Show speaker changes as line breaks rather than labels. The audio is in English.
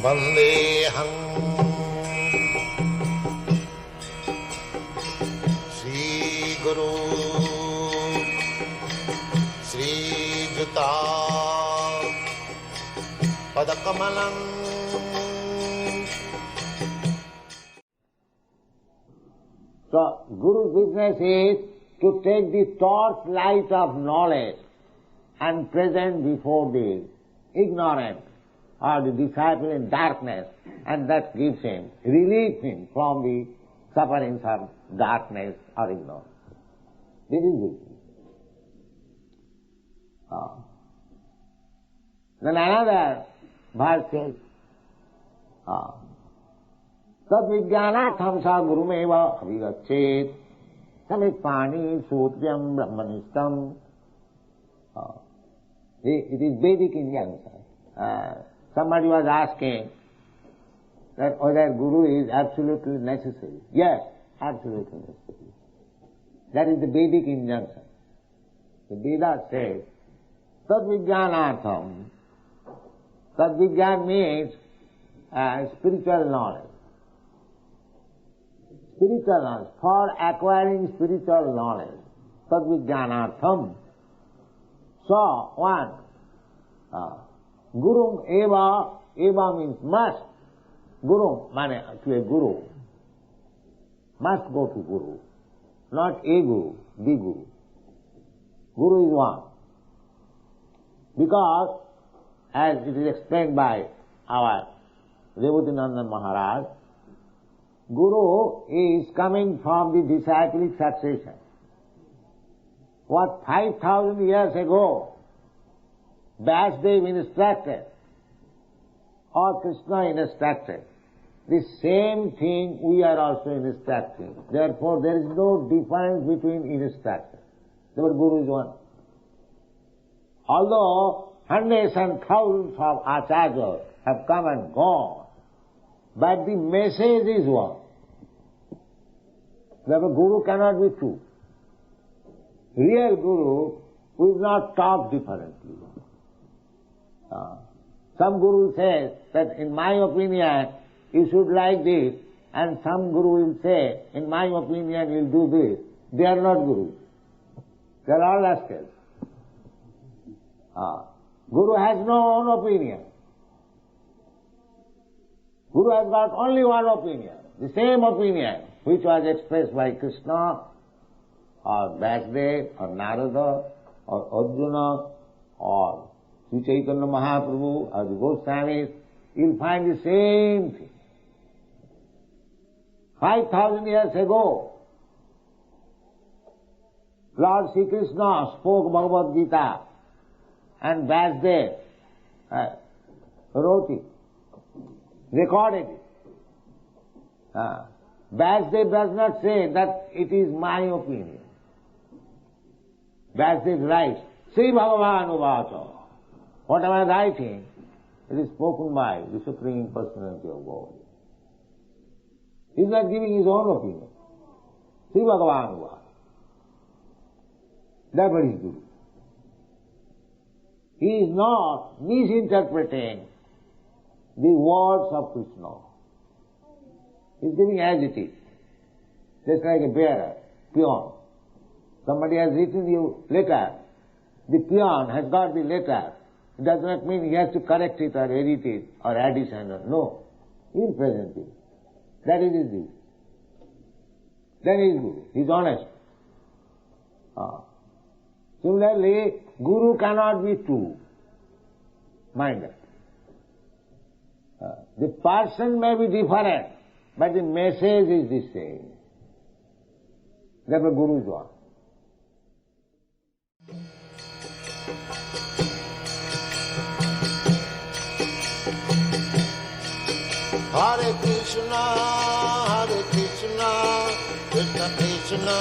Vandeham Sri Guru Sri Juta Padakamalam.
So, Guru's business is to take the torch light of knowledge and present before the ignorant or the disciple in darkness, and that gives him, relieves him from the sufferings of darkness or ignorance. This is it. Then another verse says, Tadvijnanatham sa gurumeva avigachet samipani sutyam brahmanistam. It is Vedic injunction. Somebody was asking that whether Guru is absolutely necessary. Yes, absolutely necessary. That is the Vedic injunction. The Veda says, Tadvijnanatham. Tadvijnan means spiritual knowledge. Spiritual knowledge. For acquiring spiritual knowledge. Tadvijnanatham. So, one, Gurum eva, eva means must. Gurum, mane, to a Guru. Must go to Guru. Not a Guru, the Guru. Guru is one. Because, as it is explained by our Revatinandan Maharaj, Guru is coming from the disciplic succession. What 5,000 years ago Vasudev instructed or Krishna instructed, the same thing we are also instructing. Therefore there is no difference between instructors. Therefore Guru is one. Although hundreds and thousands of acharyas have come and gone, but the message is one. Therefore Guru cannot be two. Real Guru will not talk differently. Some Guru says that in my opinion you should like this, and some Guru will say, in my opinion you will do this. They are not Gurus. They are all rascals. Guru has no own opinion. Guru has got only one opinion, the same opinion which was expressed by Krishna or Vasudev or Narada or Arjuna or Sri Chaitanya Mahaprabhu or the Goswamis. You'll find the same thing. 5,000 years ago, Lord Sri Krishna spoke Bhagavad-gita and Vasudev wrote it, recorded it. Vasudev does not say that it is my opinion. Vasudev writes, Sri Bhagavan Uvacha. What am I writing? It is spoken by the Supreme Personality of God. He is not giving his own opinion. Sri Bhagavan Uvacha. That is Guru. He is not misinterpreting the words of Krishna. He is giving as it is. Just like a bearer, peon. Somebody has written you letter. The peon has got the letter. It does not mean he has to correct it or edit it or addition or no. He will present it. That is his duty. Then he is Guru. He is honest. Similarly, Guru cannot be two. Mind that. The person may be different, but the message is the same. Therefore Guru is one.
Hare Krishna, Krishna Krishna